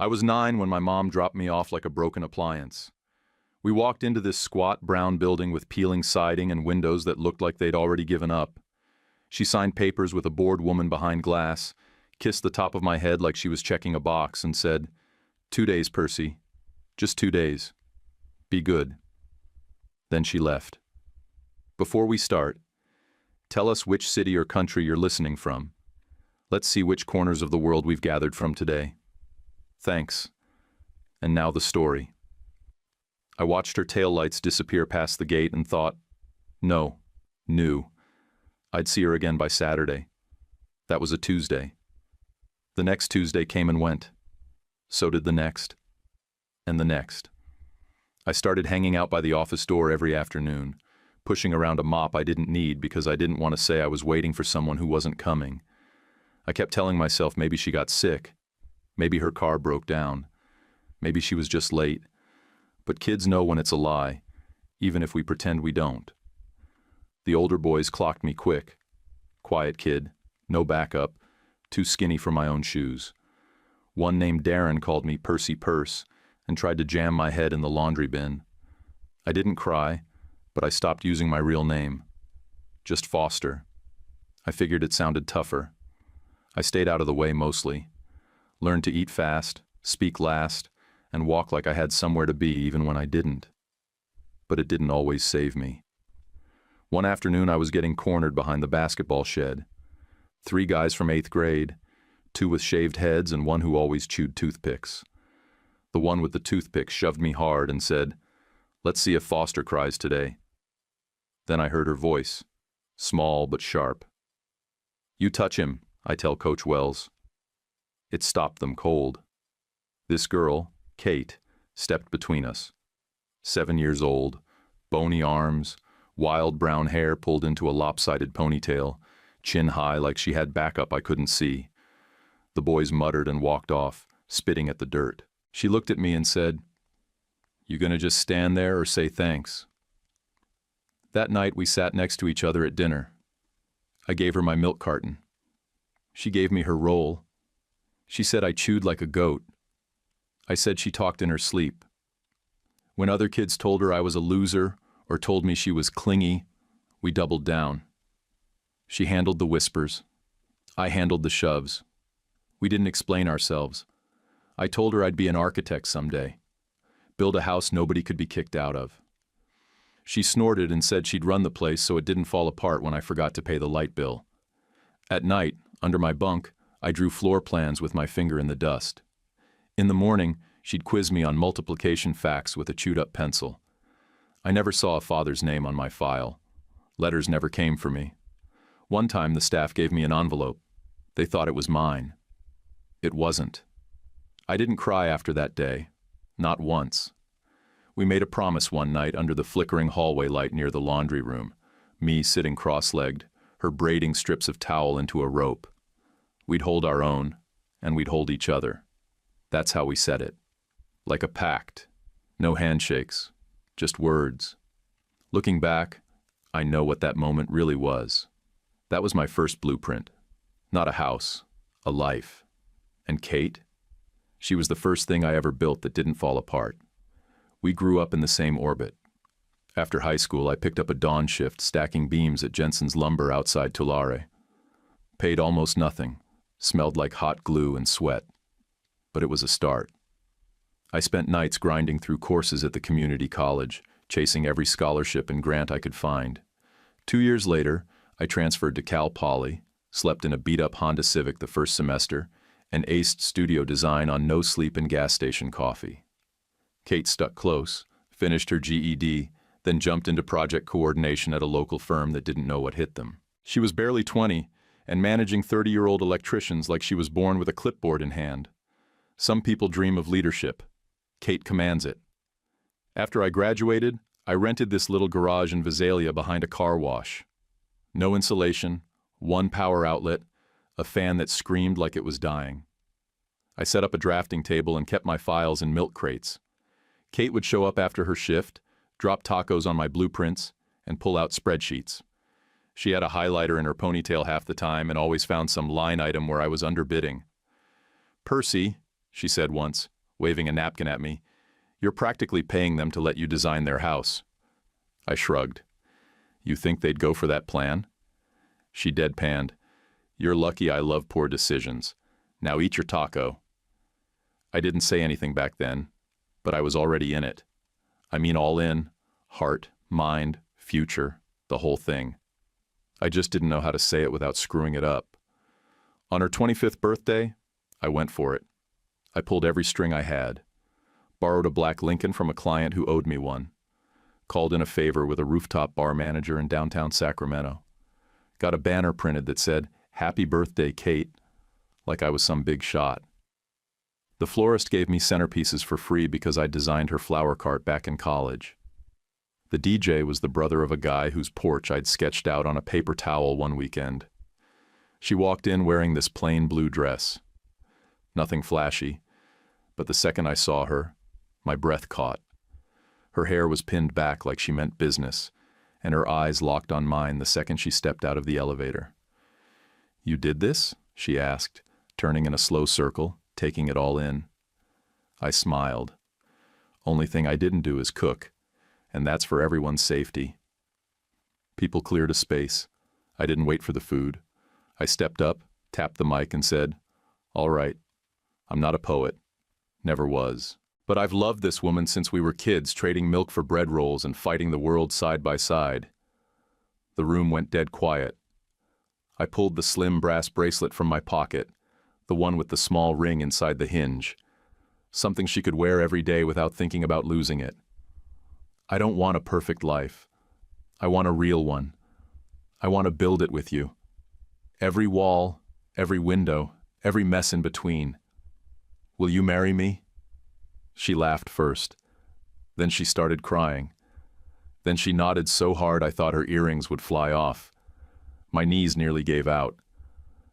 I was 9 when my mom dropped me off like a broken appliance. We walked into this squat brown building with peeling siding and windows that looked like they'd already given up. She signed papers with a bored woman behind glass, kissed the top of my head like she was checking a box, and said, "2 days, Percy. Just 2 days. Be good." Then she left. Before we start, tell us which city or country you're listening from. Let's see which corners of the world we've gathered from today. Thanks. And now the story. I watched her taillights disappear past the gate and thought, knew. I'd see her again by Saturday. That was a Tuesday. The next Tuesday came and went. So did the next. And the next. I started hanging out by the office door every afternoon, pushing around a mop I didn't need because I didn't want to say I was waiting for someone who wasn't coming. I kept telling myself maybe she got sick. Maybe her car broke down. Maybe she was just late. But kids know when it's a lie, even if we pretend we don't. The older boys clocked me quick. Quiet kid, no backup, too skinny for my own shoes. One named Darren called me Percy Purse and tried to jam my head in the laundry bin. I didn't cry, but I stopped using my real name. Just Foster. I figured it sounded tougher. I stayed out of the way mostly. Learned to eat fast, speak last, and walk like I had somewhere to be even when I didn't. But it didn't always save me. One afternoon I was getting cornered behind the basketball shed. 3 guys from 8th grade, 2 with shaved heads and 1 who always chewed toothpicks. The one with the toothpick shoved me hard and said, "Let's see if Foster cries today." Then I heard her voice, small but sharp. "You touch him," I tell Coach Wells. It stopped them cold. This girl, Kate, stepped between us. 7 years old, bony arms, wild brown hair pulled into a lopsided ponytail, chin high like she had backup I couldn't see. The boys muttered and walked off, spitting at the dirt. She looked at me and said, "You gonna just stand there or say thanks?" That night we sat next to each other at dinner. I gave her my milk carton. She gave me her roll. She said I chewed like a goat. I said she talked in her sleep. When other kids told her I was a loser or told me she was clingy, we doubled down. She handled the whispers. I handled the shoves. We didn't explain ourselves. I told her I'd be an architect someday. Build a house nobody could be kicked out of. She snorted and said she'd run the place so it didn't fall apart when I forgot to pay the light bill. At night, under my bunk, I drew floor plans with my finger in the dust. In the morning, she'd quiz me on multiplication facts with a chewed-up pencil. I never saw a father's name on my file. Letters never came for me. One time the staff gave me an envelope. They thought it was mine. It wasn't. I didn't cry after that day. Not once. We made a promise one night under the flickering hallway light near the laundry room, me sitting cross-legged, her braiding strips of towel into a rope. We'd hold our own, and we'd hold each other. That's how we said it. Like a pact. No handshakes. Just words. Looking back, I know what that moment really was. That was my first blueprint. Not a house, a life. And Kate? She was the first thing I ever built that didn't fall apart. We grew up in the same orbit. After high school, I picked up a dawn shift stacking beams at Jensen's Lumber outside Tulare. Paid almost nothing, smelled like hot glue and sweat. But it was a start. I spent nights grinding through courses at the community college, chasing every scholarship and grant I could find. 2 years later, I transferred to Cal Poly, slept in a beat-up Honda Civic the first semester, and aced studio design on no sleep and gas station coffee. Kate stuck close, finished her GED, then jumped into project coordination at a local firm that didn't know what hit them. She was barely 20 and managing 30-year-old electricians like she was born with a clipboard in hand. Some people dream of leadership. Kate commands it. After I graduated, I rented this little garage in Visalia behind a car wash. No insulation, 1 power outlet, a fan that screamed like it was dying. I set up a drafting table and kept my files in milk crates. Kate would show up after her shift, drop tacos on my blueprints, and pull out spreadsheets. She had a highlighter in her ponytail half the time and always found some line item where I was underbidding. "Percy, she said once, waving a napkin at me. "You're practically paying them to let you design their house." I shrugged. "You think they'd go for that plan?" She deadpanned. "You're lucky I love poor decisions. Now eat your taco." I didn't say anything back then, but I was already in it. I mean all in, heart, mind, future, the whole thing. I just didn't know how to say it without screwing it up. On her 25th birthday, I went for it. I pulled every string I had. Borrowed a black Lincoln from a client who owed me one. Called in a favor with a rooftop bar manager in downtown Sacramento. Got a banner printed that said, "Happy birthday, Kate," like I was some big shot. The florist gave me centerpieces for free because I designed her flower cart back in college. The DJ was the brother of a guy whose porch I'd sketched out on a paper towel one weekend. She walked in wearing this plain blue dress. Nothing flashy, but the second I saw her, my breath caught. Her hair was pinned back like she meant business, and her eyes locked on mine the second she stepped out of the elevator. "You did this?" she asked, turning in a slow circle, taking it all in. I smiled. "Only thing I didn't do is cook, and that's for everyone's safety." People cleared a space. I didn't wait for the food. I stepped up, tapped the mic, and said, "All right, I'm not a poet. Never was. But I've loved this woman since we were kids, trading milk for bread rolls and fighting the world side by side." The room went dead quiet. I pulled the slim brass bracelet from my pocket, the one with the small ring inside the hinge. Something she could wear every day without thinking about losing it. I don't want a perfect life. I want a real one. I want to build it with you. Every wall, every window, every mess in between. Will you marry me? She laughed first. Then she started crying. Then she nodded so hard I thought her earrings would fly off. My knees nearly gave out.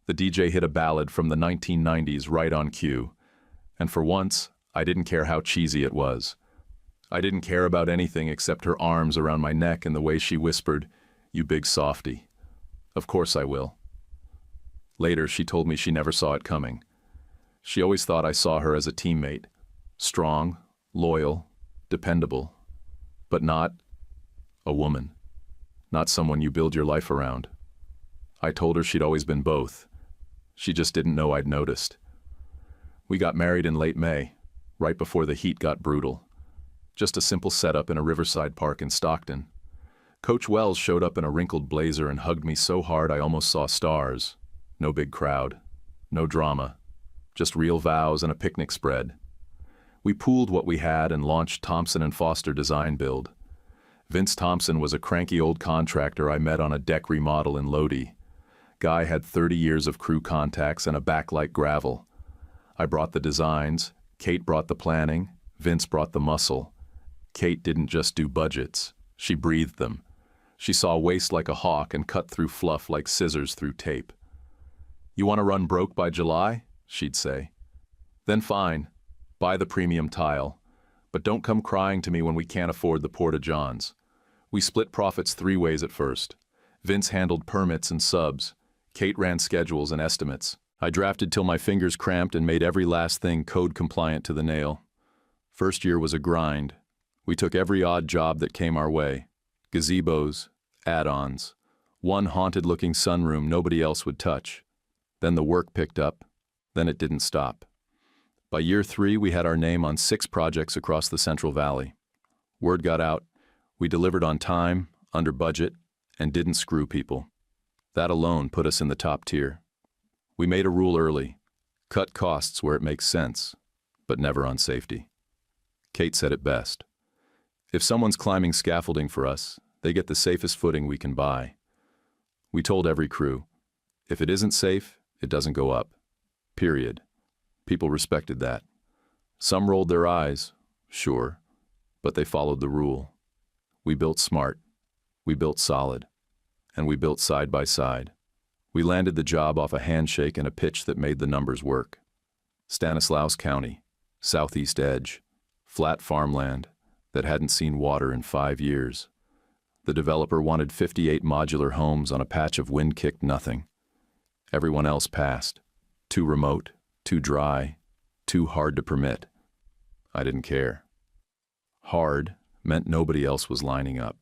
The DJ hit a ballad from the 1990s right on cue. And for once, I didn't care how cheesy it was. I didn't care about anything except her arms around my neck and the way she whispered, "You big softy." Of course I will. Later, she told me she never saw it coming. She always thought I saw her as a teammate. Strong, loyal, dependable. But not a woman. Not someone you build your life around. I told her she'd always been both. She just didn't know I'd noticed. We got married in late May, right before the heat got brutal. Just a simple setup in a riverside park in Stockton. Coach Wells showed up in a wrinkled blazer and hugged me so hard I almost saw stars. No big crowd. No drama. Just real vows and a picnic spread. We pooled what we had and launched Thompson & Foster Design Build. Vince Thompson was a cranky old contractor I met on a deck remodel in Lodi. Guy had 30 years of crew contacts and a back like gravel. I brought the designs, Kate brought the planning, Vince brought the muscle. Kate didn't just do budgets, she breathed them. She saw waste like a hawk and cut through fluff like scissors through tape. "You want to run broke by July?" she'd say. "Then fine, buy the premium tile. But don't come crying to me when we can't afford the Porta-Johns." We split profits 3 ways at first. Vince handled permits and subs. Kate ran schedules and estimates. I drafted till my fingers cramped and made every last thing code compliant to the nail. First year was a grind. We took every odd job that came our way. Gazebos, add-ons, one haunted-looking sunroom nobody else would touch. Then the work picked up. Then it didn't stop. By year 3, we had our name on 6 projects across the Central Valley. Word got out. We delivered on time, under budget, and didn't screw people. That alone put us in the top tier. We made a rule early. Cut costs where it makes sense, but never on safety. Kate said it best. If someone's climbing scaffolding for us, they get the safest footing we can buy. We told every crew, if it isn't safe, it doesn't go up. Period. People respected that. Some rolled their eyes, sure, but they followed the rule. We built smart. We built solid. And we built side by side. We landed the job off a handshake and a pitch that made the numbers work. Stanislaus County, southeast edge, flat farmland that hadn't seen water in 5 years. The developer wanted 58 modular homes on a patch of wind-kicked nothing. Everyone else passed. Too remote, too dry, too hard to permit. I didn't care. Hard meant nobody else was lining up.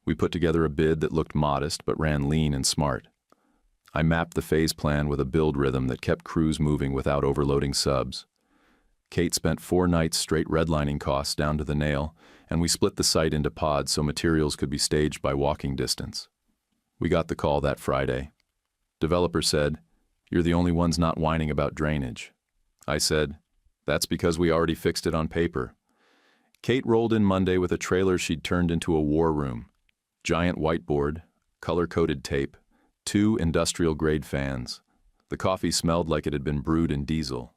We put together a bid that looked modest but ran lean and smart. I mapped the phase plan with a build rhythm that kept crews moving without overloading subs. Kate spent 4 nights straight redlining costs down to the nail, and we split the site into pods so materials could be staged by walking distance. We got the call that Friday. Developer said, "You're the only ones not whining about drainage." I said, "That's because we already fixed it on paper." Kate rolled in Monday with a trailer she'd turned into a war room. Giant whiteboard, color-coded tape, 2 industrial-grade fans. The coffee smelled like it had been brewed in diesel.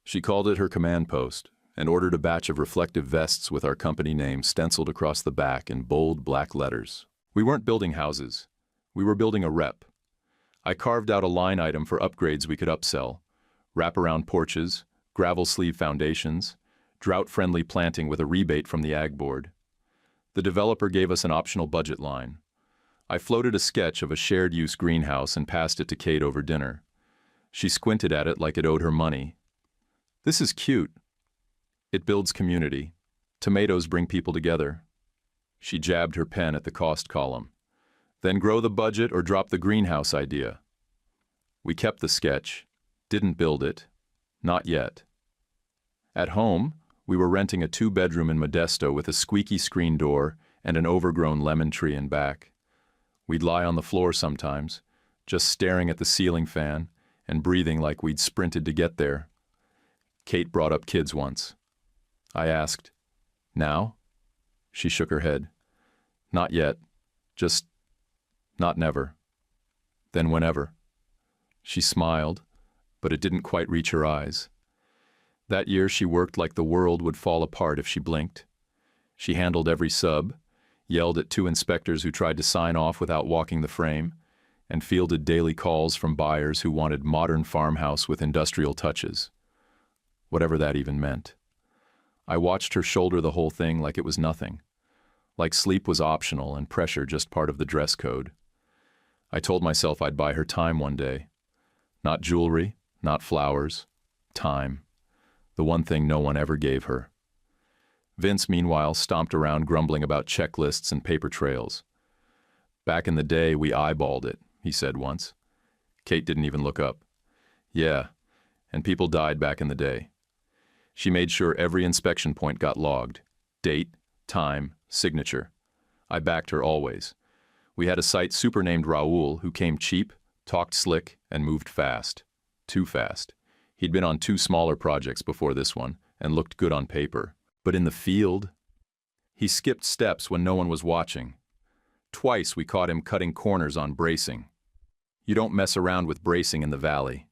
She called it her command post and ordered a batch of reflective vests with our company name stenciled across the back in bold black letters. We weren't building houses. We were building a rep. I carved out a line item for upgrades we could upsell: wraparound porches, gravel sleeve foundations, drought-friendly planting with a rebate from the ag board. The developer gave us an optional budget line. I floated a sketch of a shared-use greenhouse and passed it to Kate over dinner. She squinted at it like it owed her money. "This is cute. It builds community. Tomatoes bring people together." She jabbed her pen at the cost column. "Then grow the budget or drop the greenhouse idea." We kept the sketch, didn't build it, not yet. At home, we were renting a 2-bedroom in Modesto with a squeaky screen door and an overgrown lemon tree in back. We'd lie on the floor sometimes, just staring at the ceiling fan and breathing like we'd sprinted to get there. Kate brought up kids once. I asked, "Now?" She shook her head. "Not yet. Just not never. Then whenever." She smiled, but it didn't quite reach her eyes. That year she worked like the world would fall apart if she blinked. She handled every sub, yelled at 2 inspectors who tried to sign off without walking the frame, and fielded daily calls from buyers who wanted modern farmhouse with industrial touches. Whatever that even meant. I watched her shoulder the whole thing like it was nothing, like sleep was optional and pressure just part of the dress code. I told myself I'd buy her time one day. Not jewelry, not flowers, time. The one thing no one ever gave her. Vince, meanwhile, stomped around grumbling about checklists and paper trails. "Back in the day, we eyeballed it," he said once. Kate didn't even look up. "Yeah, and people died back in the day." She made sure every inspection point got logged. Date, time, signature. I backed her always. We had a site super named Raul who came cheap, talked slick, and moved fast. Too fast. He'd been on 2 smaller projects before this one and looked good on paper. But in the field, he skipped steps when no one was watching. Twice we caught him cutting corners on bracing. You don't mess around with bracing in the valley.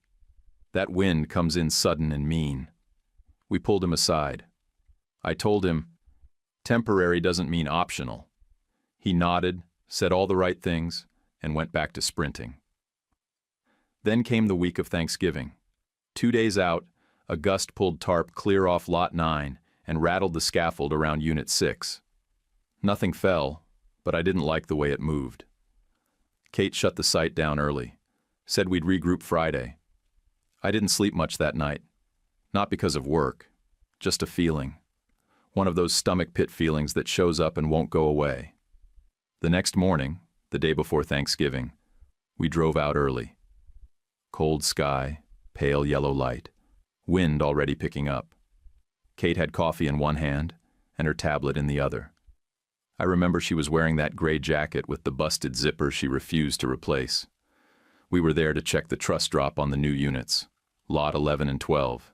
That wind comes in sudden and mean. We pulled him aside. I told him, temporary doesn't mean optional. He nodded, said all the right things, and went back to sprinting. Then came the week of Thanksgiving. 2 days out, a gust pulled tarp clear off Lot 9 and rattled the scaffold around Unit 6. Nothing fell, but I didn't like the way it moved. Kate shut the site down early, said we'd regroup Friday. I didn't sleep much that night. Not because of work, just a feeling. One of those stomach pit feelings that shows up and won't go away. The next morning, the day before Thanksgiving, we drove out early. Cold sky, pale yellow light, wind already picking up. Kate had coffee in one hand and her tablet in the other. I remember she was wearing that gray jacket with the busted zipper she refused to replace. We were there to check the truss drop on the new units, Lot 11 and 12.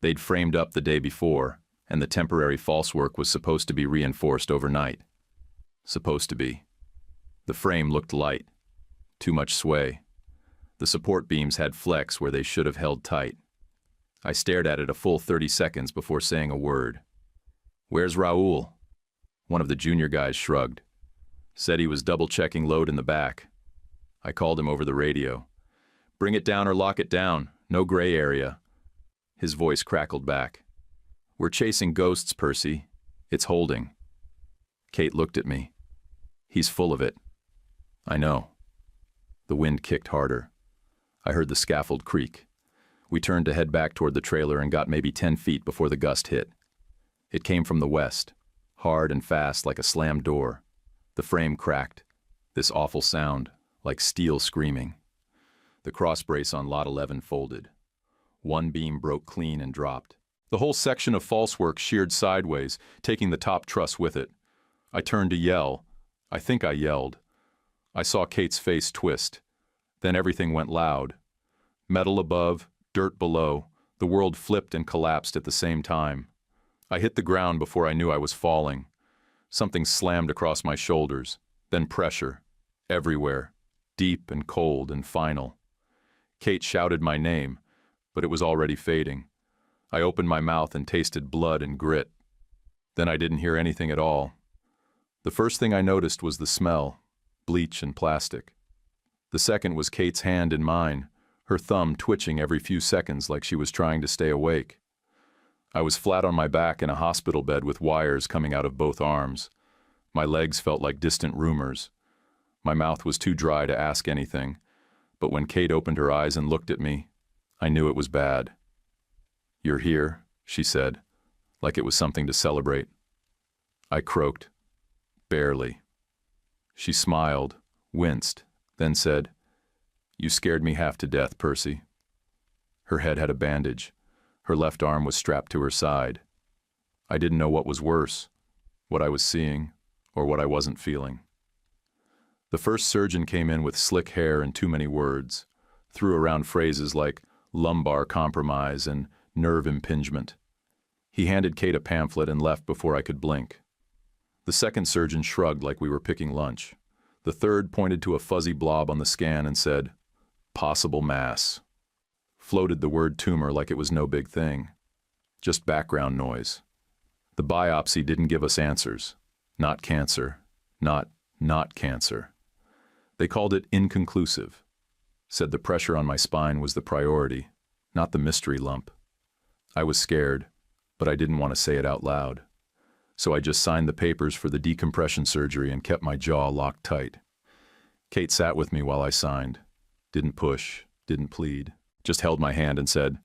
They'd framed up the day before, and the temporary false work was supposed to be reinforced overnight. Supposed to be. The frame looked light. Too much sway. The support beams had flex where they should have held tight. I stared at it a full 30 seconds before saying a word. "Where's Raul?" One of the junior guys shrugged. Said he was double-checking load in the back. I called him over the radio. "Bring it down or lock it down. No gray area." His voice crackled back. "We're chasing ghosts, Percy. It's holding." Kate looked at me. "He's full of it." "I know." The wind kicked harder. I heard the scaffold creak. We turned to head back toward the trailer and got maybe 10 feet before the gust hit. It came from the west, hard and fast like a slammed door. The frame cracked. This awful sound, like steel screaming. The crossbrace on Lot 11 folded. One beam broke clean and dropped. The whole section of falsework sheared sideways, taking the top truss with it. I turned to yell. I think I yelled. I saw Kate's face twist. Then everything went loud. Metal above, dirt below. The world flipped and collapsed at the same time. I hit the ground before I knew I was falling. Something slammed across my shoulders. Then pressure. Everywhere. Deep and cold and final. Kate shouted my name, but it was already fading. I opened my mouth and tasted blood and grit. Then I didn't hear anything at all. The first thing I noticed was the smell, bleach and plastic. The second was Kate's hand in mine, her thumb twitching every few seconds like she was trying to stay awake. I was flat on my back in a hospital bed with wires coming out of both arms. My legs felt like distant rumors. My mouth was too dry to ask anything, but when Kate opened her eyes and looked at me, I knew it was bad. "You're here," she said, like it was something to celebrate. I croaked. "Barely." She smiled, winced, then said, "You scared me half to death, Percy." Her head had a bandage. Her left arm was strapped to her side. I didn't know what was worse, what I was seeing, or what I wasn't feeling. The first surgeon came in with slick hair and too many words, threw around phrases like lumbar compromise and nerve impingement. He handed Kate a pamphlet and left before I could blink. The second surgeon shrugged like we were picking lunch. The third pointed to a fuzzy blob on the scan and said, "Possible mass." Floated the word tumor like it was no big thing. Just background noise. The biopsy didn't give us answers. Not cancer. Not cancer. They called it inconclusive. Said the pressure on my spine was the priority, not the mystery lump. I was scared, but I didn't want to say it out loud. So I just signed the papers for the decompression surgery and kept my jaw locked tight. Kate sat with me while I signed. Didn't push, didn't plead. Just held my hand and said,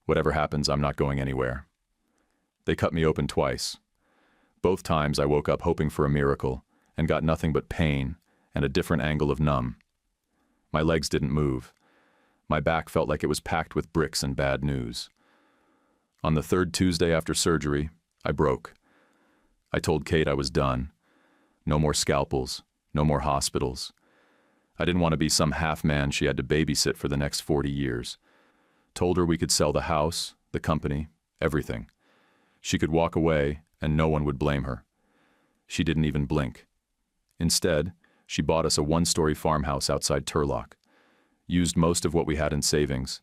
"Whatever happens, I'm not going anywhere." They cut me open twice. Both times I woke up hoping for a miracle and got nothing but pain and a different angle of numb. My legs didn't move. My back felt like it was packed with bricks and bad news. On the third Tuesday after surgery, I broke. I told Kate I was done. No more scalpels, no more hospitals. I didn't want to be some half-man she had to babysit for the next 40 years. Told her we could sell the house, the company, everything. She could walk away and no one would blame her. She didn't even blink. Instead, she bought us a one-story farmhouse outside Turlock. Used most of what we had in savings.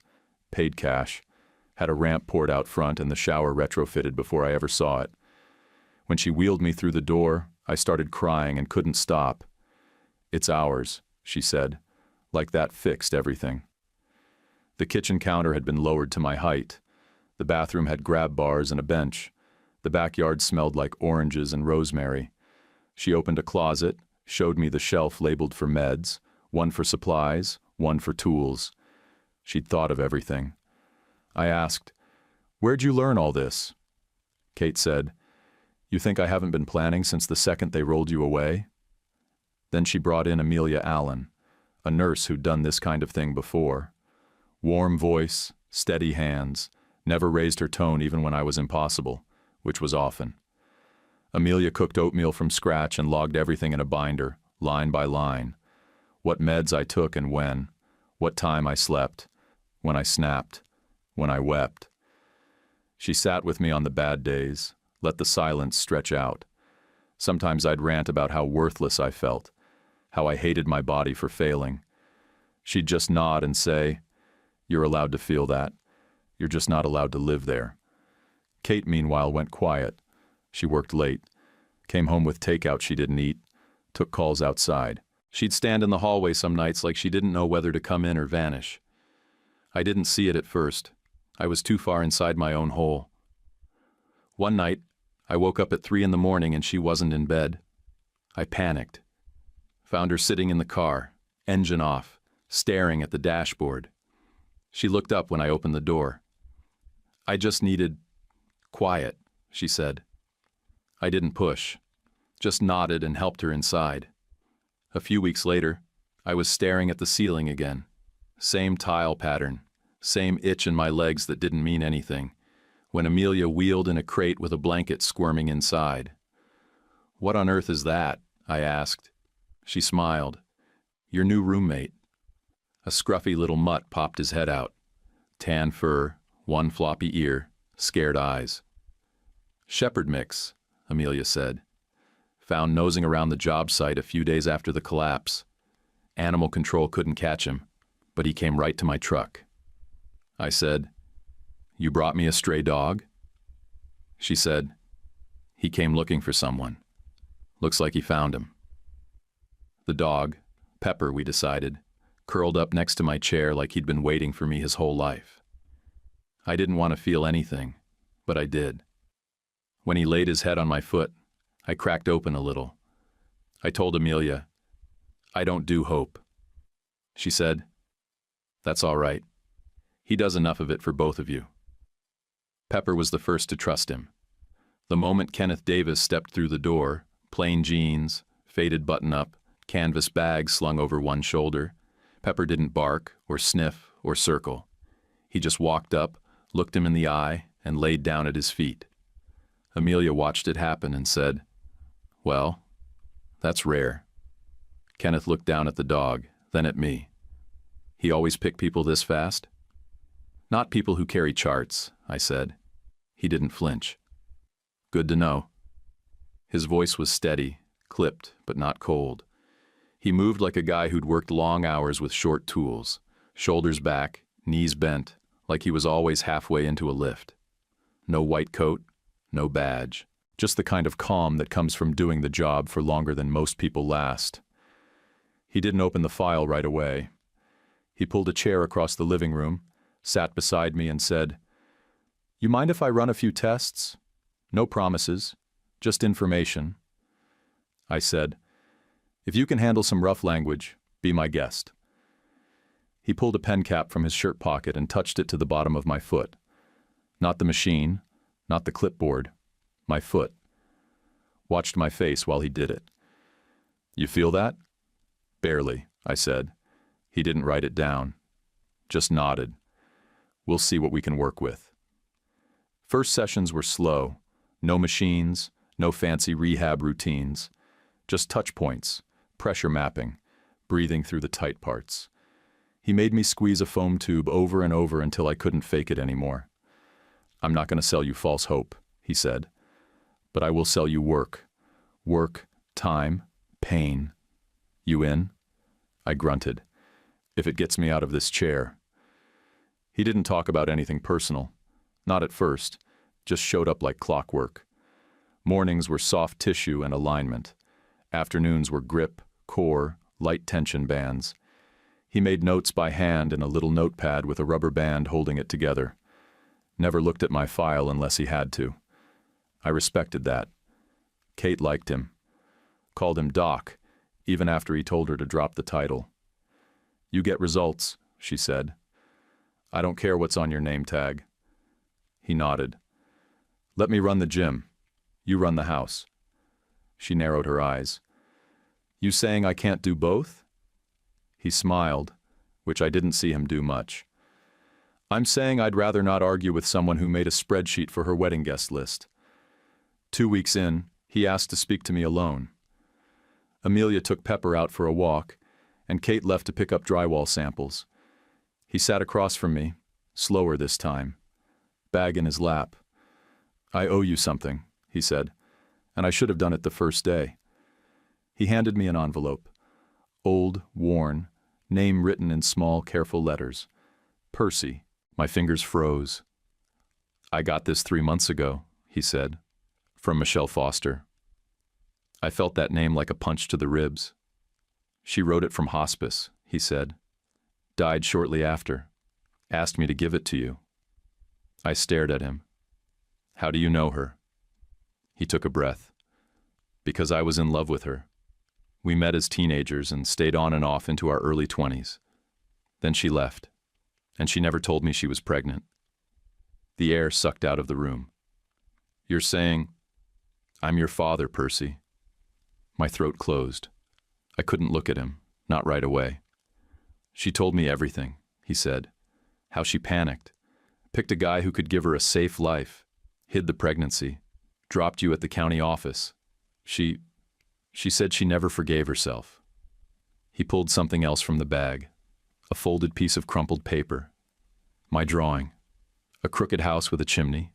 Paid cash. Had a ramp poured out front and the shower retrofitted before I ever saw it. When she wheeled me through the door, I started crying and couldn't stop. "It's ours," she said, like that fixed everything. The kitchen counter had been lowered to my height. The bathroom had grab bars and a bench. The backyard smelled like oranges and rosemary. She opened a closet, showed me the shelf labeled for meds, one for supplies, one for tools. She'd thought of everything. I asked, "Where'd you learn all this?" Kate said, "You think I haven't been planning since the second they rolled you away?" Then she brought in Amelia Allen, a nurse who'd done this kind of thing before. Warm voice, steady hands, never raised her tone even when I was impossible, which was often. Amelia cooked oatmeal from scratch and logged everything in a binder, line by line. What meds I took and when, what time I slept, when I snapped, when I wept. She sat with me on the bad days, let the silence stretch out. Sometimes I'd rant about how worthless I felt, how I hated my body for failing. She'd just nod and say, "You're allowed to feel that. You're just not allowed to live there." Kate, meanwhile, went quiet. She worked late, came home with takeout she didn't eat, took calls outside. She'd stand in the hallway some nights like she didn't know whether to come in or vanish. I didn't see it at first. I was too far inside my own hole. One night, I woke up at 3 a.m. and she wasn't in bed. I panicked. Found her sitting in the car, engine off, staring at the dashboard. She looked up when I opened the door. I just needed quiet, she said. I didn't push, just nodded and helped her inside. A few weeks later, I was staring at the ceiling again. Same tile pattern, same itch in my legs that didn't mean anything, when Amelia wheeled in a crate with a blanket squirming inside. "What on earth is that?" I asked. She smiled. "Your new roommate." A scruffy little mutt popped his head out. Tan fur, one floppy ear, scared eyes. "Shepherd mix," Amelia said. "Found nosing around the job site a few days after the collapse. Animal control couldn't catch him, but he came right to my truck." I said, "You brought me a stray dog?" She said, "He came looking for someone. Looks like he found him." The dog, Pepper, we decided, curled up next to my chair like he'd been waiting for me his whole life. I didn't want to feel anything, but I did. When he laid his head on my foot, I cracked open a little. I told Amelia, "I don't do hope." She said, "That's all right. He does enough of it for both of you." Pepper was the first to trust him. The moment Kenneth Davis stepped through the door, plain jeans, faded button-up, canvas bag slung over one shoulder, Pepper didn't bark or sniff or circle. He just walked up, looked him in the eye, and laid down at his feet. Amelia watched it happen and said, "Well, that's rare." Kenneth looked down at the dog, then at me. "He always pick people this fast?" "Not people who carry charts," I said. He didn't flinch. "Good to know." His voice was steady, clipped, but not cold. He moved like a guy who'd worked long hours with short tools, shoulders back, knees bent, like he was always halfway into a lift. No white coat, no badge, just the kind of calm that comes from doing the job for longer than most people last. He didn't open the file right away. He pulled a chair across the living room, sat beside me and said, "You mind if I run a few tests? No promises, just information." I said, "If you can handle some rough language, be my guest." He pulled a pen cap from his shirt pocket and touched it to the bottom of my foot. Not the machine, not the clipboard, my foot. Watched my face while he did it. "You feel that?" "Barely," I said. He didn't write it down. Just nodded. "We'll see what we can work with." First sessions were slow. No machines, no fancy rehab routines. Just touch points, pressure mapping, breathing through the tight parts. He made me squeeze a foam tube over and over until I couldn't fake it anymore. "I'm not going to sell you false hope," he said. "But I will sell you work. Work, time, pain. You in?" I grunted. "If it gets me out of this chair." He didn't talk about anything personal. Not at first. Just showed up like clockwork. Mornings were soft tissue and alignment. Afternoons were grip, core, light tension bands. He made notes by hand in a little notepad with a rubber band holding it together. Never looked at my file unless he had to. I respected that. Kate liked him. Called him Doc, even after he told her to drop the title. "You get results," she said. "I don't care what's on your name tag." He nodded. "Let me run the gym. You run the house." She narrowed her eyes. "You saying I can't do both?" He smiled, which I didn't see him do much. "I'm saying I'd rather not argue with someone who made a spreadsheet for her wedding guest list." 2 weeks in, he asked to speak to me alone. Amelia took Pepper out for a walk, and Kate left to pick up drywall samples. He sat across from me, slower this time, bag in his lap. "I owe you something," he said, "and I should have done it the first day." He handed me an envelope. Old, worn, name written in small, careful letters. Percy. My fingers froze. "I got this 3 months ago," he said, "from Michelle Foster." I felt that name like a punch to the ribs. "She wrote it from hospice," he said. "Died shortly after. Asked me to give it to you." I stared at him. "How do you know her?" He took a breath. "Because I was in love with her. We met as teenagers and stayed on and off into our early 20s. Then she left. And she never told me she was pregnant. The air sucked out of the room. You're saying, I'm your father, Percy. My throat closed. I couldn't look at him, not right away. She told me everything, he said. How she panicked. Picked a guy who could give her a safe life. Hid the pregnancy. Dropped you at the county office. She said she never forgave herself. He pulled something else from the bag. A folded piece of crumpled paper. My drawing. A crooked house with a chimney.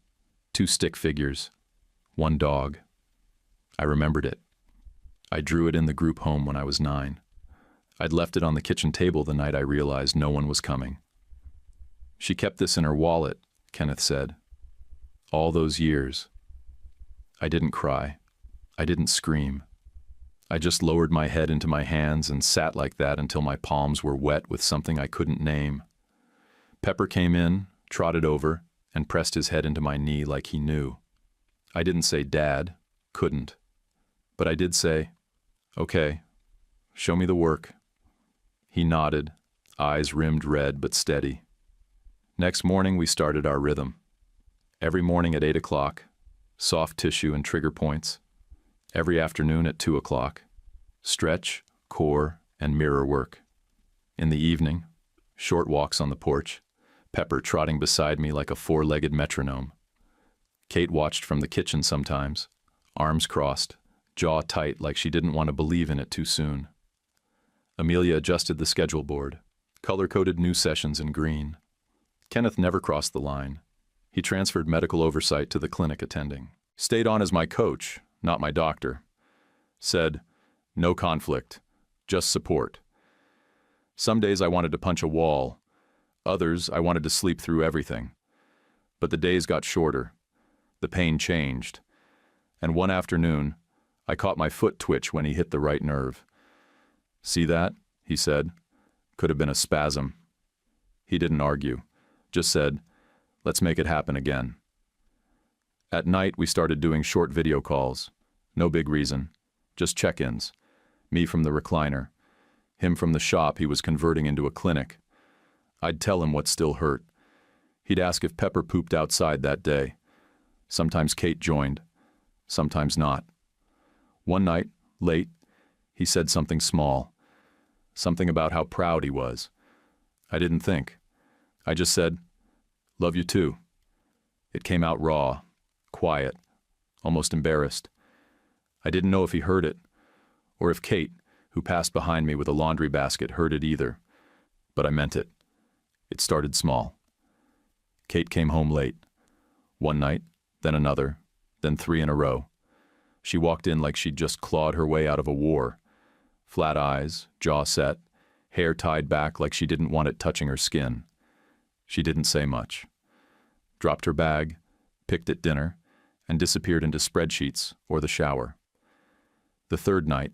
2 stick figures. 1 dog. I remembered it. I drew it in the group home when I was 9. I'd left it on the kitchen table the night I realized no one was coming. She kept this in her wallet, Kenneth said. All those years. I didn't cry. I didn't scream. I just lowered my head into my hands and sat like that until my palms were wet with something I couldn't name. Pepper came in, trotted over, and pressed his head into my knee like he knew. I didn't say Dad, couldn't. But I did say, okay, show me the work. He nodded, eyes rimmed red but steady. Next morning we started our rhythm. Every morning at 8 o'clock, soft tissue and trigger points. Every afternoon at 2 o'clock, stretch, core, and mirror work. In the evening, short walks on the porch, Pepper trotting beside me like a 4-legged metronome. Kate watched from the kitchen sometimes, arms crossed, jaw tight like she didn't want to believe in it too soon. Amelia adjusted the schedule board, color-coded new sessions in green. Kenneth never crossed the line. He transferred medical oversight to the clinic attending. Stayed on as my coach, not my doctor. Said, no conflict, just support. Some days I wanted to punch a wall. Others I wanted to sleep through everything. But the days got shorter. The pain changed. And one afternoon, I caught my foot twitch when he hit the right nerve. See that? He said. Could have been a spasm. He didn't argue. Just said, let's make it happen again. At night, we started doing short video calls. No big reason. Just check-ins. Me from the recliner. Him from the shop he was converting into a clinic. I'd tell him what still hurt. He'd ask if Pepper pooped outside that day. Sometimes Kate joined. Sometimes not. One night, late, he said something small. Something about how proud he was. I didn't think. I just said, love you too. It came out raw, quiet, almost embarrassed. I didn't know if he heard it, or if Kate, who passed behind me with a laundry basket, heard it either. But I meant it. It started small. Kate came home late. One night, then another, then 3 in a row. She walked in like she'd just clawed her way out of a war. Flat eyes, jaw set, hair tied back like she didn't want it touching her skin. She didn't say much. Dropped her bag, picked at dinner, and disappeared into spreadsheets or the shower. The third night,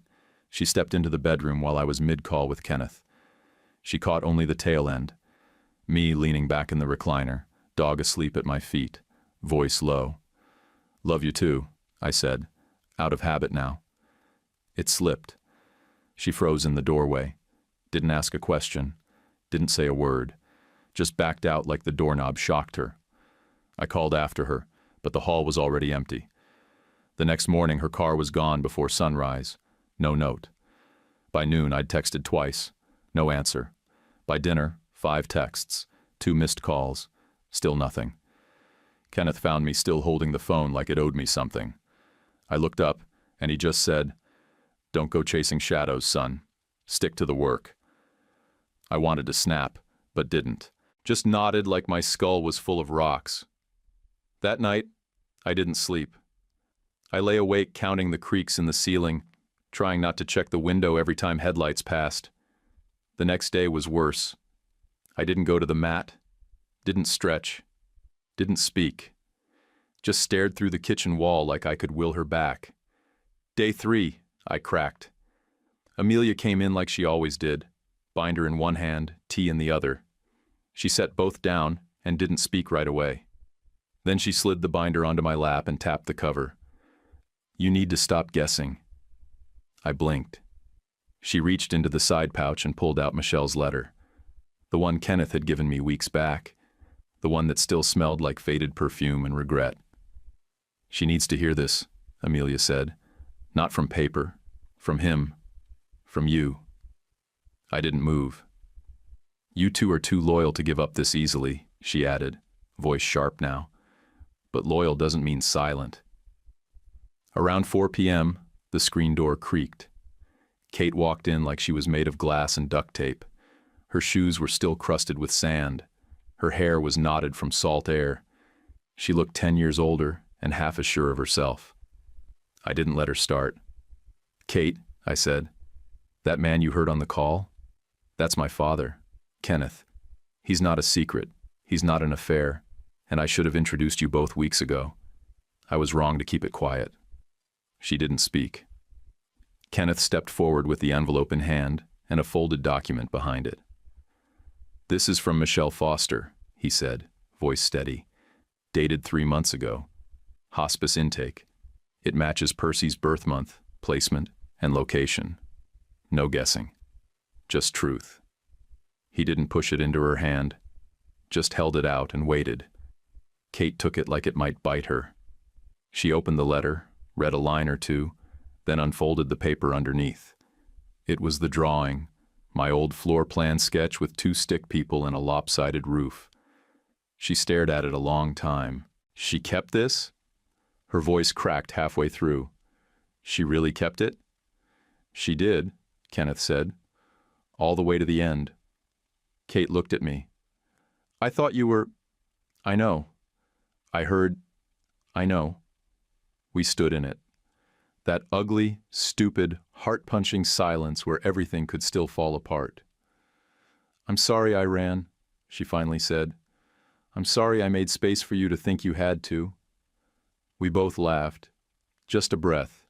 she stepped into the bedroom while I was mid-call with Kenneth. She caught only the tail end. Me leaning back in the recliner, dog asleep at my feet, voice low. Love you too, I said, out of habit now. It slipped. She froze in the doorway, didn't ask a question, didn't say a word, just backed out like the doorknob shocked her. I called after her, but the hall was already empty. The next morning her car was gone before sunrise. No note. By noon I'd texted twice. No answer. By dinner, 5 texts, 2 missed calls. Still nothing. Kenneth found me still holding the phone like it owed me something. I looked up, and he just said, "Don't go chasing shadows, son. Stick to the work." I wanted to snap, but didn't. Just nodded like my skull was full of rocks. That night, I didn't sleep. I lay awake counting the creaks in the ceiling, trying not to check the window every time headlights passed. The next day was worse. I didn't go to the mat, didn't stretch, didn't speak. Just stared through the kitchen wall like I could will her back. Day 3, I cracked. Amelia came in like she always did, binder in one hand, tea in the other. She set both down and didn't speak right away. Then she slid the binder onto my lap and tapped the cover. "You need to stop guessing." I blinked. She reached into the side pouch and pulled out Michelle's letter. The one Kenneth had given me weeks back. The one that still smelled like faded perfume and regret. "She needs to hear this," Amelia said. "Not from paper. From him. From you." I didn't move. "You two are too loyal to give up this easily," she added, voice sharp now. "But loyal doesn't mean silent." Around 4 p.m., the screen door creaked. Kate walked in like she was made of glass and duct tape. Her shoes were still crusted with sand. Her hair was knotted from salt air. She looked 10 years older and half as sure of herself. I didn't let her start. "Kate," I said, "that man you heard on the call? That's my father, Kenneth. He's not a secret. He's not an affair. And I should have introduced you both weeks ago. I was wrong to keep it quiet." She didn't speak. Kenneth stepped forward with the envelope in hand and a folded document behind it. "This is from Michelle Foster," he said, voice steady. "Dated 3 months ago. Hospice intake. It matches Percy's birth month, placement, and location. No guessing. Just truth." He didn't push it into her hand, just held it out and waited. Kate took it like it might bite her. She opened the letter, read a line or two, then unfolded the paper underneath. It was the drawing, my old floor plan sketch with 2 stick people and a lopsided roof. She stared at it a long time. "She kept this?" Her voice cracked halfway through. "She really kept it?" "She did," Kenneth said. "All the way to the end." Kate looked at me. "I thought you were—" "I know. I heard— I know." We stood in it. That ugly, stupid, heart-punching silence where everything could still fall apart. "I'm sorry I ran," she finally said. "I'm sorry I made space for you to think you had to." We both laughed. Just a breath.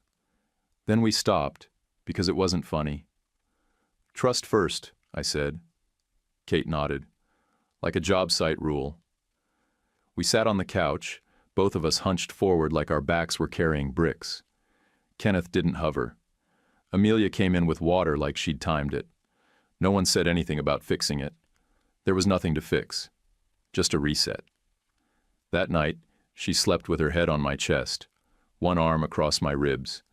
Then we stopped, because it wasn't funny. "Trust first," I said. Kate nodded. "Like a job site rule." We sat on the couch, both of us hunched forward like our backs were carrying bricks. Kenneth didn't hover. Amelia came in with water like she'd timed it. No one said anything about fixing it. There was nothing to fix. Just a reset. That night, she slept with her head on my chest, one arm across my ribs.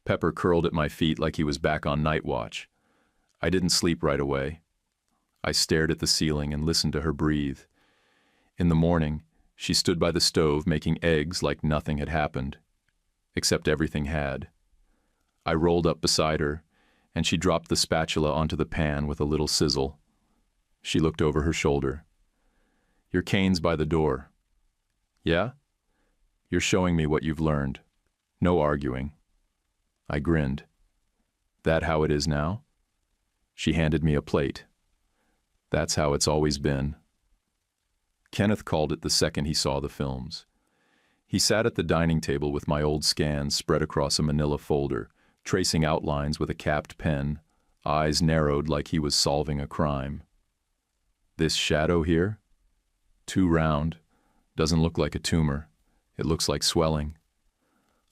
Pepper curled at my feet like he was back on night watch. I didn't sleep right away. I stared at the ceiling and listened to her breathe. In the morning, she stood by the stove making eggs like nothing had happened. Except everything had. I rolled up beside her, and she dropped the spatula onto the pan with a little sizzle. She looked over her shoulder. "Your cane's by the door." "Yeah?" "You're showing me what you've learned. No arguing." I grinned. "That how it is now?" She handed me a plate. "That's how it's always been." Kenneth called it the second he saw the films. He sat at the dining table with my old scans spread across a manila folder, tracing outlines with a capped pen, eyes narrowed like he was solving a crime. "This shadow here? Too round. Doesn't look like a tumor. It looks like swelling."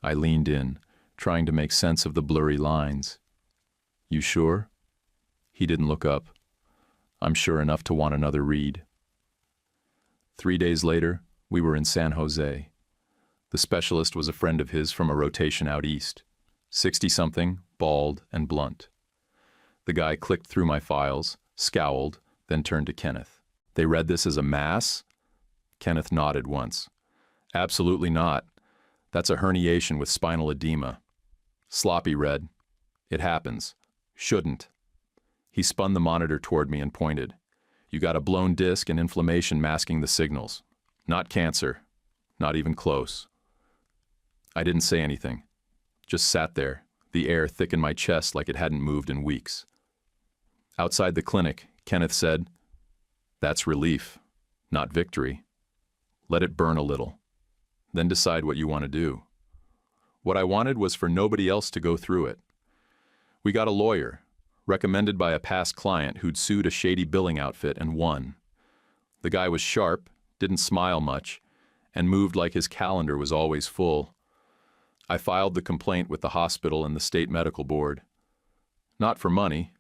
I leaned in, trying to make sense of the blurry lines. "You sure?" He didn't look up. I'm sure enough to want another read. 3 days later, we were in San Jose. The specialist was a friend of his from a rotation out east. 60-something, bald, and blunt. The guy clicked through my files, scowled, then turned to Kenneth. "They read this as a mass?" Kenneth nodded once. "Absolutely not. That's a herniation with spinal edema." Sloppy read. "It happens. Shouldn't." He spun the monitor toward me and pointed. "You got a blown disc and inflammation masking the signals. Not cancer. Not even close." I didn't say anything. Just sat there, the air thick in my chest like it hadn't moved in weeks. Outside the clinic, Kenneth said, "That's relief, not victory. Let it burn a little. Then decide what you want to do." What I wanted was for nobody else to go through it. We got a lawyer, recommended by a past client who'd sued a shady billing outfit and won. The guy was sharp, didn't smile much, and moved like his calendar was always full. I filed the complaint with the hospital and the state medical board. Not for money,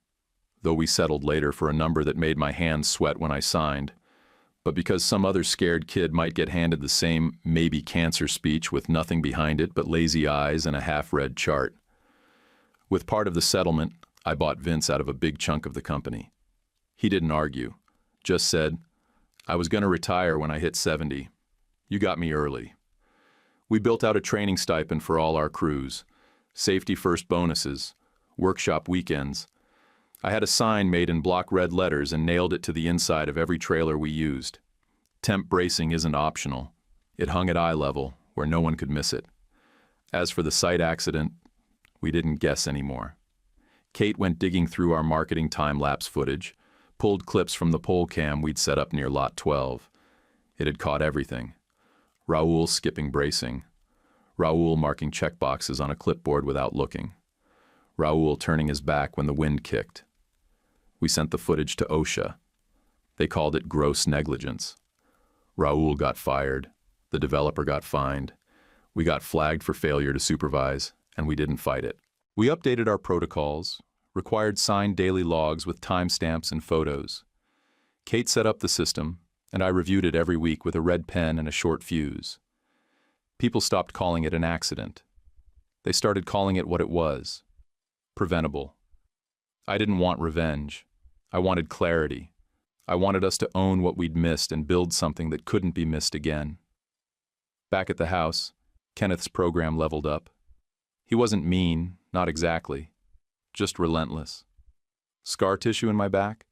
though we settled later for a number that made my hands sweat when I signed, but because some other scared kid might get handed the same maybe cancer speech with nothing behind it but lazy eyes and a half-read chart. With part of the settlement, I bought Vince out of a big chunk of the company. He didn't argue, just said, "I was going to retire when I hit 70. You got me early." We built out a training stipend for all our crews, safety first bonuses, workshop weekends. I had a sign made in block red letters and nailed it to the inside of every trailer we used. Temp bracing isn't optional. It hung at eye level, where no one could miss it. As for the site accident, we didn't guess anymore. Kate went digging through our marketing time-lapse footage, pulled clips from the pole cam we'd set up near Lot 12. It had caught everything. Raoul skipping bracing. Raoul marking checkboxes on a clipboard without looking. Raoul turning his back when the wind kicked. We sent the footage to OSHA. They called it gross negligence. Raoul got fired. The developer got fined. We got flagged for failure to supervise, and we didn't fight it. We updated our protocols, required signed daily logs with timestamps and photos. Kate set up the system, and I reviewed it every week with a red pen and a short fuse. People stopped calling it an accident. They started calling it what it was: preventable. I didn't want revenge. I wanted clarity. I wanted us to own what we'd missed and build something that couldn't be missed again. Back at the house, Kenneth's program leveled up. He wasn't mean, not exactly, just relentless. Scar tissue in my back?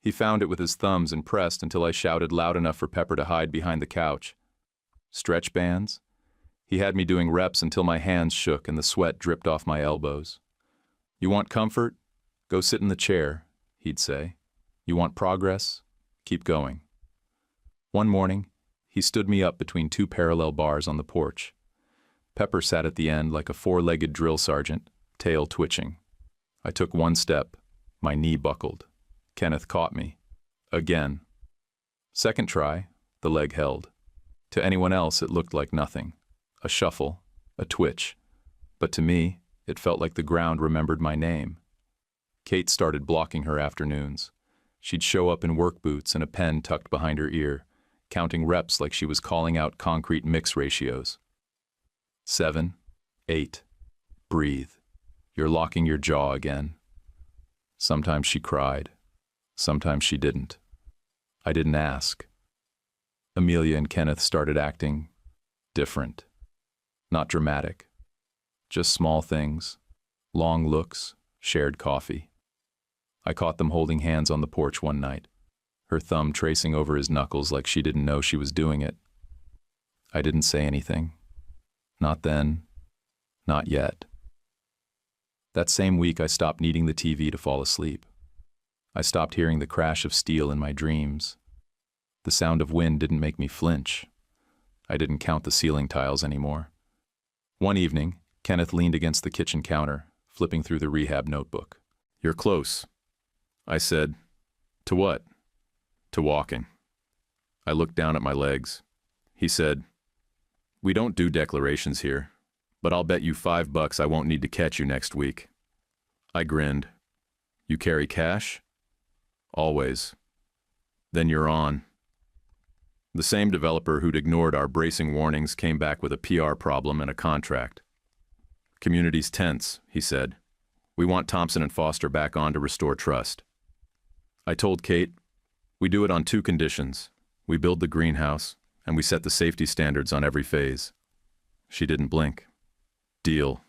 He found it with his thumbs and pressed until I shouted loud enough for Pepper to hide behind the couch. Stretch bands? He had me doing reps until my hands shook and the sweat dripped off my elbows. "You want comfort? Go sit in the chair," he'd say. "You want progress? Keep going." One morning, he stood me up between two parallel bars on the porch. Pepper sat at the end like a four-legged drill sergeant, tail twitching. I took one step. My knee buckled. Kenneth caught me. Again. Second try, the leg held. To anyone else, it looked like nothing. A shuffle, a twitch. But to me, it felt like the ground remembered my name. Kate started blocking her afternoons. She'd show up in work boots and a pen tucked behind her ear, counting reps like she was calling out concrete mix ratios. 7, 8, breathe. You're locking your jaw again. Sometimes she cried. Sometimes she didn't. I didn't ask. Amelia and Kenneth started acting different. Not dramatic. Just small things. Long looks, shared coffee. I caught them holding hands on the porch one night, her thumb tracing over his knuckles like she didn't know she was doing it. I didn't say anything. Not then. Not yet. That same week, I stopped needing the TV to fall asleep. I stopped hearing the crash of steel in my dreams. The sound of wind didn't make me flinch. I didn't count the ceiling tiles anymore. One evening, Kenneth leaned against the kitchen counter, flipping through the rehab notebook. "You're close." I said, "To what?" "To walking." I looked down at my legs. He said, "We don't do declarations here, but I'll bet you $5 I won't need to catch you next week." I grinned. "You carry cash?" "Always." "Then you're on." The same developer who'd ignored our bracing warnings came back with a PR problem and a contract. "Community's tense," he said. "We want Thompson and Foster back on to restore trust." I told Kate, "We do it on 2 conditions. We build the greenhouse, and we set the safety standards on every phase." She didn't blink. "Deal."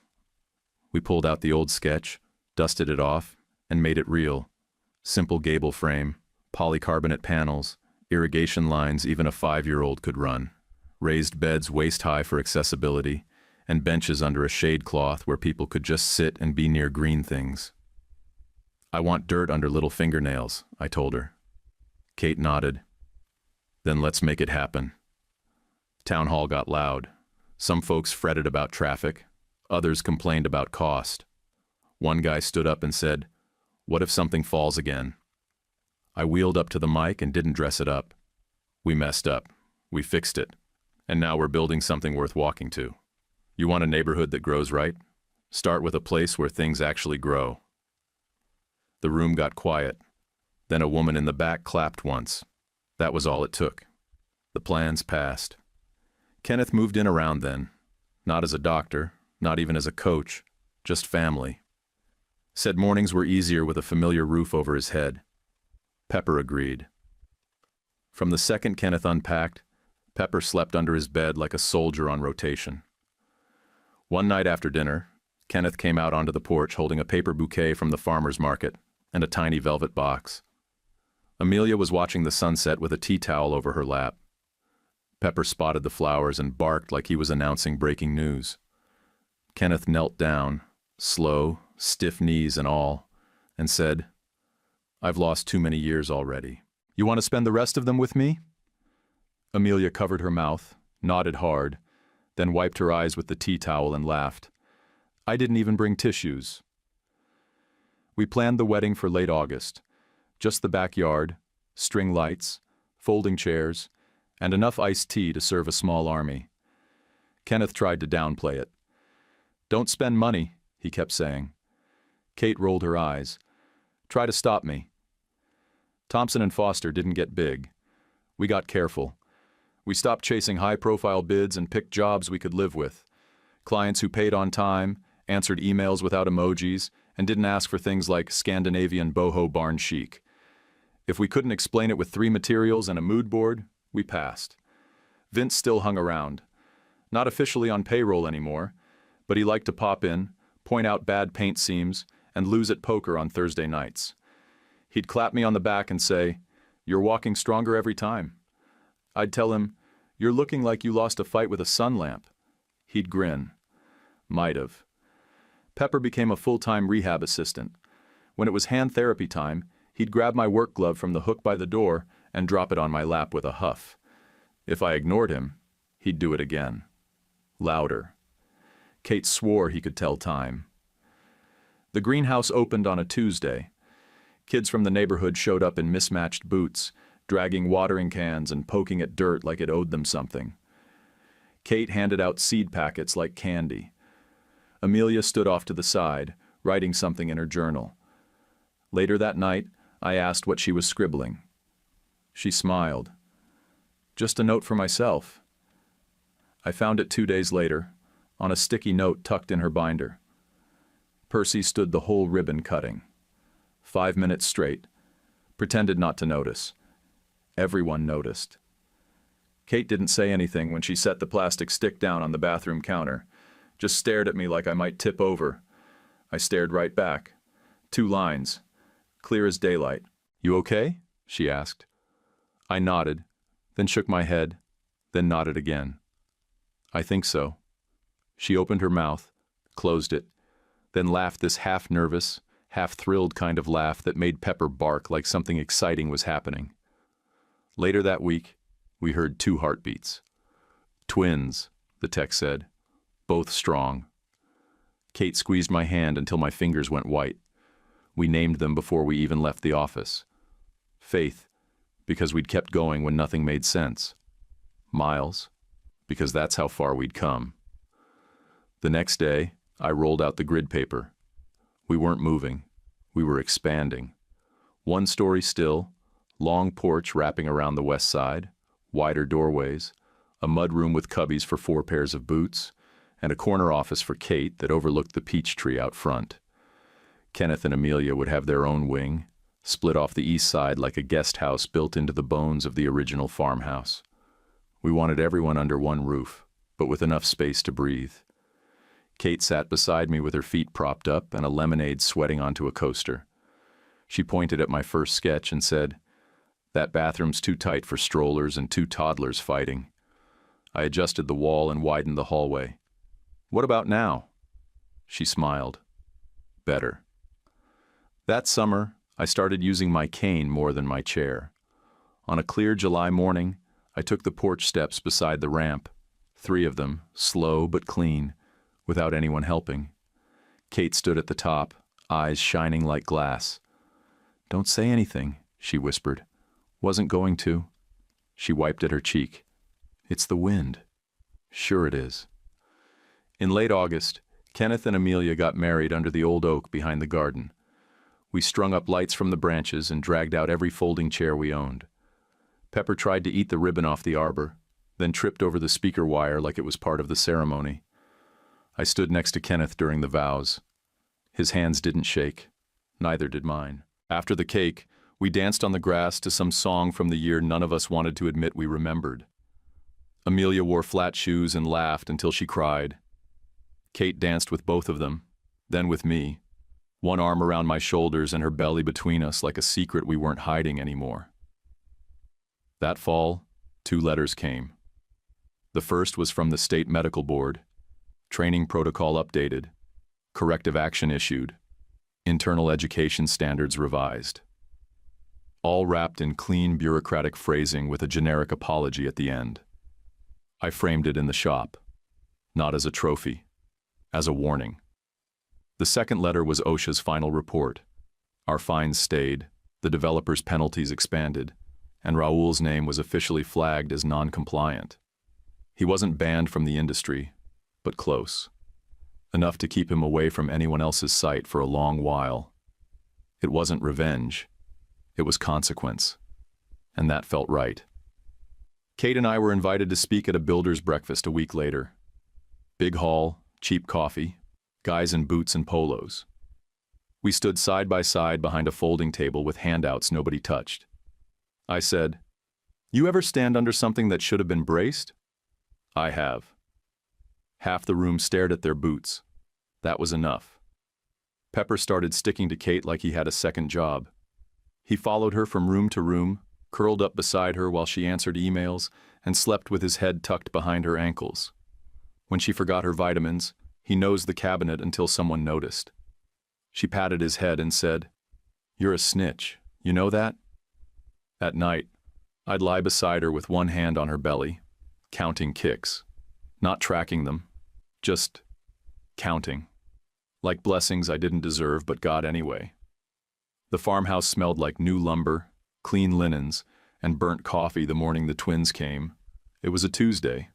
We pulled out the old sketch, dusted it off, and made it real. Simple gable frame, polycarbonate panels, irrigation lines even a 5-year-old could run, raised beds waist-high for accessibility, and benches under a shade cloth where people could just sit and be near green things. "I want dirt under little fingernails," I told her. Kate nodded. "Then let's make it happen." Town hall got loud. Some folks fretted about traffic. Others complained about cost. One guy stood up and said, "What if something falls again?" I wheeled up to the mic and didn't dress it up. "We messed up. We fixed it. And now we're building something worth walking to. You want a neighborhood that grows right? Start with a place where things actually grow." The room got quiet. Then a woman in the back clapped once. That was all it took. The plans passed. Kenneth moved in around then. Not as a doctor, not even as a coach, just family. Said mornings were easier with a familiar roof over his head. Pepper agreed. From the second Kenneth unpacked, Pepper slept under his bed like a soldier on rotation. One night after dinner, Kenneth came out onto the porch holding a paper bouquet from the farmer's market and a tiny velvet box. Amelia was watching the sunset with a tea towel over her lap. Pepper spotted the flowers and barked like he was announcing breaking news. Kenneth knelt down, slow, stiff knees and all, and said, "I've lost too many years already. You want to spend the rest of them with me?" Amelia covered her mouth, nodded hard, then wiped her eyes with the tea towel and laughed. "I didn't even bring tissues." We planned the wedding for late August. Just the backyard, string lights, folding chairs, and enough iced tea to serve a small army. Kenneth tried to downplay it. "Don't spend money," he kept saying. Kate rolled her eyes. "Try to stop me." Thompson and Foster didn't get big. We got careful. We stopped chasing high-profile bids and picked jobs we could live with. Clients who paid on time, answered emails without emojis, and didn't ask for things like Scandinavian boho barn chic. If we couldn't explain it with 3 materials and a mood board, we passed. Vince still hung around. Not officially on payroll anymore, but he liked to pop in, point out bad paint seams, and lose at poker on Thursday nights. He'd clap me on the back and say, "You're walking stronger every time." I'd tell him, "You're looking like you lost a fight with a sun lamp." He'd grin. Might have. Pepper became a full-time rehab assistant. When it was hand therapy time, he'd grab my work glove from the hook by the door and drop it on my lap with a huff. If I ignored him, he'd do it again. Louder. Kate swore he could tell time. The greenhouse opened on a Tuesday. Kids from the neighborhood showed up in mismatched boots, dragging watering cans and poking at dirt like it owed them something. Kate handed out seed packets like candy. Amelia stood off to the side, writing something in her journal. Later that night, I asked what she was scribbling. She smiled. "Just a note for myself." I found it 2 days later, on a sticky note tucked in her binder. Percy stood the whole ribbon cutting. 5 minutes straight. Pretended not to notice. Everyone noticed. Kate didn't say anything when she set the plastic stick down on the bathroom counter, just stared at me like I might tip over. I stared right back. 2 lines. Clear as daylight. "You okay?" she asked. I nodded, then shook my head, then nodded again. "I think so." She opened her mouth, closed it, then laughed this half-nervous, half-thrilled kind of laugh that made Pepper bark like something exciting was happening. Later that week, we heard 2 heartbeats. "Twins," the tech said, "both strong." Kate squeezed my hand until my fingers went white. We named them before we even left the office. Faith, because we'd kept going when nothing made sense. Miles, because that's how far we'd come. The next day, I rolled out the grid paper. We weren't moving. We were expanding. 1 story still, long porch wrapping around the west side, wider doorways, a mudroom with cubbies for 4 pairs of boots, and a corner office for Kate that overlooked the peach tree out front. Kenneth and Amelia would have their own wing, split off the east side like a guest house built into the bones of the original farmhouse. We wanted everyone under one roof, but with enough space to breathe. Kate sat beside me with her feet propped up and a lemonade sweating onto a coaster. She pointed at my first sketch and said, "That bathroom's too tight for strollers and 2 toddlers fighting." I adjusted the wall and widened the hallway. "What about now?" She smiled. "Better." That summer, I started using my cane more than my chair. On a clear July morning, I took the porch steps beside the ramp, 3 of them, slow but clean, without anyone helping. Kate stood at the top, eyes shining like glass. "Don't say anything," she whispered. "Wasn't going to." She wiped at her cheek. "It's the wind." "Sure it is." In late August, Kenneth and Amelia got married under the old oak behind the garden. We strung up lights from the branches and dragged out every folding chair we owned. Pepper tried to eat the ribbon off the arbor, then tripped over the speaker wire like it was part of the ceremony. I stood next to Kenneth during the vows. His hands didn't shake. Neither did mine. After the cake, we danced on the grass to some song from the year none of us wanted to admit we remembered. Amelia wore flat shoes and laughed until she cried. Kate danced with both of them, then with me, one arm around my shoulders and her belly between us like a secret we weren't hiding anymore. That fall, 2 letters came. The first was from the State Medical Board. Training protocol updated. Corrective action issued. Internal education standards revised. All wrapped in clean bureaucratic phrasing with a generic apology at the end. I framed it in the shop, not as a trophy, as a warning. The second letter was OSHA's final report. Our fines stayed, the developer's penalties expanded, and Raoul's name was officially flagged as non-compliant. He wasn't banned from the industry, but close. Enough to keep him away from anyone else's sight for a long while. It wasn't revenge. It was consequence. And that felt right. Kate and I were invited to speak at a builder's breakfast a week later. Big hall, cheap coffee, guys in boots and polos. We stood side by side behind a folding table with handouts nobody touched. I said, "You ever stand under something that should have been braced?" "I have." Half the room stared at their boots. That was enough. Pepper started sticking to Kate like he had a second job. He followed her from room to room, curled up beside her while she answered emails, and slept with his head tucked behind her ankles. When she forgot her vitamins, he nosed the cabinet until someone noticed. She patted his head and said, "You're a snitch, you know that?" At night, I'd lie beside her with one hand on her belly, counting kicks, not tracking them, just counting, like blessings I didn't deserve but got anyway. The farmhouse smelled like new lumber, clean linens, and burnt coffee the morning the twins came. It was a Tuesday.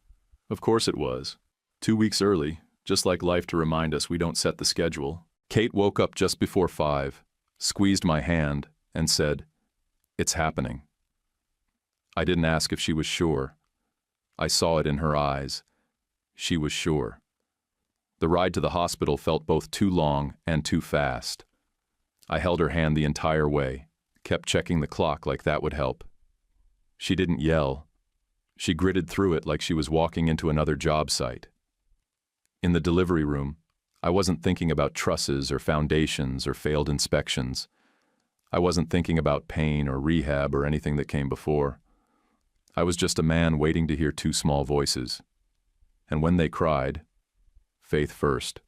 Of course it was. 2 weeks early, just like life to remind us we don't set the schedule. Kate woke up just before 5, squeezed my hand, and said, "It's happening." I didn't ask if she was sure. I saw it in her eyes. She was sure. The ride to the hospital felt both too long and too fast. I held her hand the entire way, kept checking the clock like that would help. She didn't yell. She gritted through it like she was walking into another job site. In the delivery room, I wasn't thinking about trusses or foundations or failed inspections. I wasn't thinking about pain or rehab or anything that came before. I was just a man waiting to hear 2 small voices. And when they cried, faith first,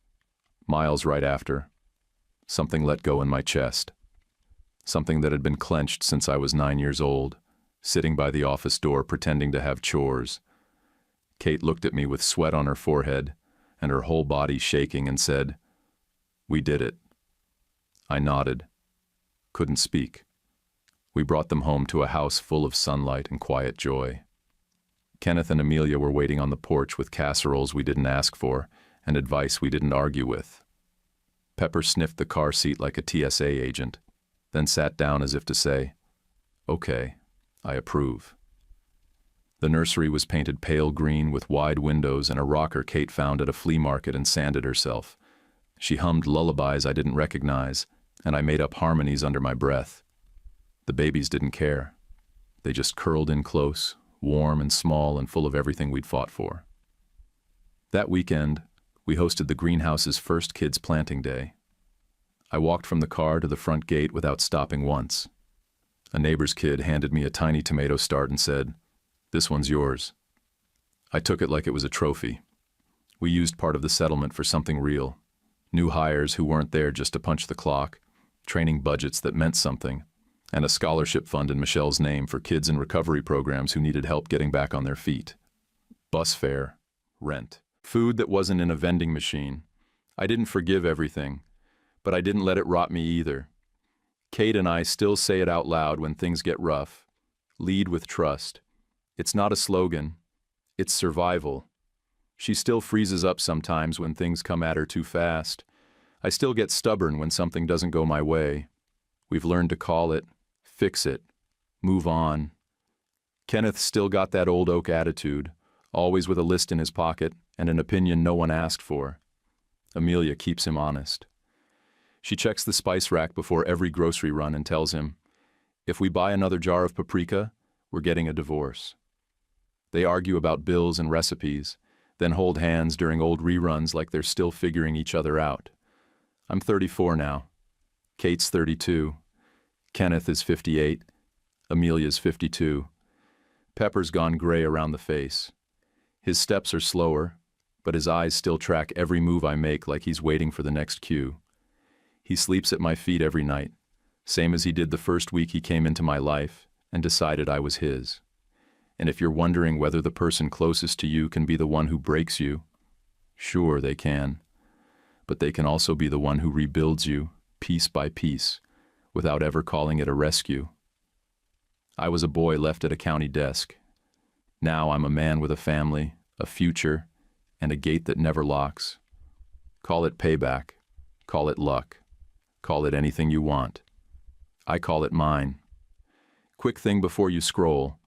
Miles right after, something let go in my chest. Something that had been clenched since I was 9 years old, sitting by the office door pretending to have chores. Kate looked at me with sweat on her forehead and her whole body shaking and said, "We did it." I nodded. Couldn't speak. We brought them home to a house full of sunlight and quiet joy. Kenneth and Amelia were waiting on the porch with casseroles we didn't ask for and advice we didn't argue with. Pepper sniffed the car seat like a TSA agent, then sat down as if to say, "Okay, I approve." The nursery was painted pale green with wide windows and a rocker Kate found at a flea market and sanded herself. She hummed lullabies I didn't recognize, and I made up harmonies under my breath. The babies didn't care. They just curled in close, warm and small and full of everything we'd fought for. That weekend, we hosted the greenhouse's first kids' planting day. I walked from the car to the front gate without stopping once. A neighbor's kid handed me a tiny tomato start and said, "This one's yours." I took it like it was a trophy. We used part of the settlement for something real. New hires who weren't there just to punch the clock, training budgets that meant something, and a scholarship fund in Michelle's name for kids in recovery programs who needed help getting back on their feet. Bus fare, rent, food that wasn't in a vending machine. I didn't forgive everything, but I didn't let it rot me either. Kate and I still say it out loud when things get rough. Lead with trust. It's not a slogan. It's survival. She still freezes up sometimes when things come at her too fast. I still get stubborn when something doesn't go my way. We've learned to call it, fix it, move on. Kenneth still got that old oak attitude, always with a list in his pocket and an opinion no one asked for. Amelia keeps him honest. She checks the spice rack before every grocery run and tells him, if we buy another jar of paprika, we're getting a divorce. They argue about bills and recipes, then hold hands during old reruns like they're still figuring each other out. I'm 34 now. Kate's 32. Kenneth is 58. Amelia's 52. Pepper's gone gray around the face. His steps are slower, but his eyes still track every move I make like he's waiting for the next cue. He sleeps at my feet every night, same as he did the first week he came into my life and decided I was his. And if you're wondering whether the person closest to you can be the one who breaks you, sure they can. But they can also be the one who rebuilds you, piece by piece, without ever calling it a rescue. I was a boy left at a county desk. Now I'm a man with a family, a future, and a gate that never locks. Call it payback. Call it luck. Call it anything you want. I call it mine. Quick thing before you scroll.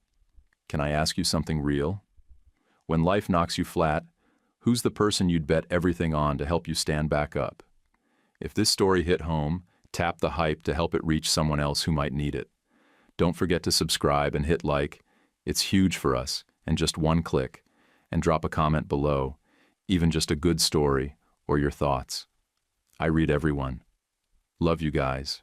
Can I ask you something real? When life knocks you flat, who's the person you'd bet everything on to help you stand back up? If this story hit home, tap the hype to help it reach someone else who might need it. Don't forget to subscribe and hit like. It's huge for us, and just one click. And drop a comment below, even just a good story or your thoughts. I read everyone. Love you guys.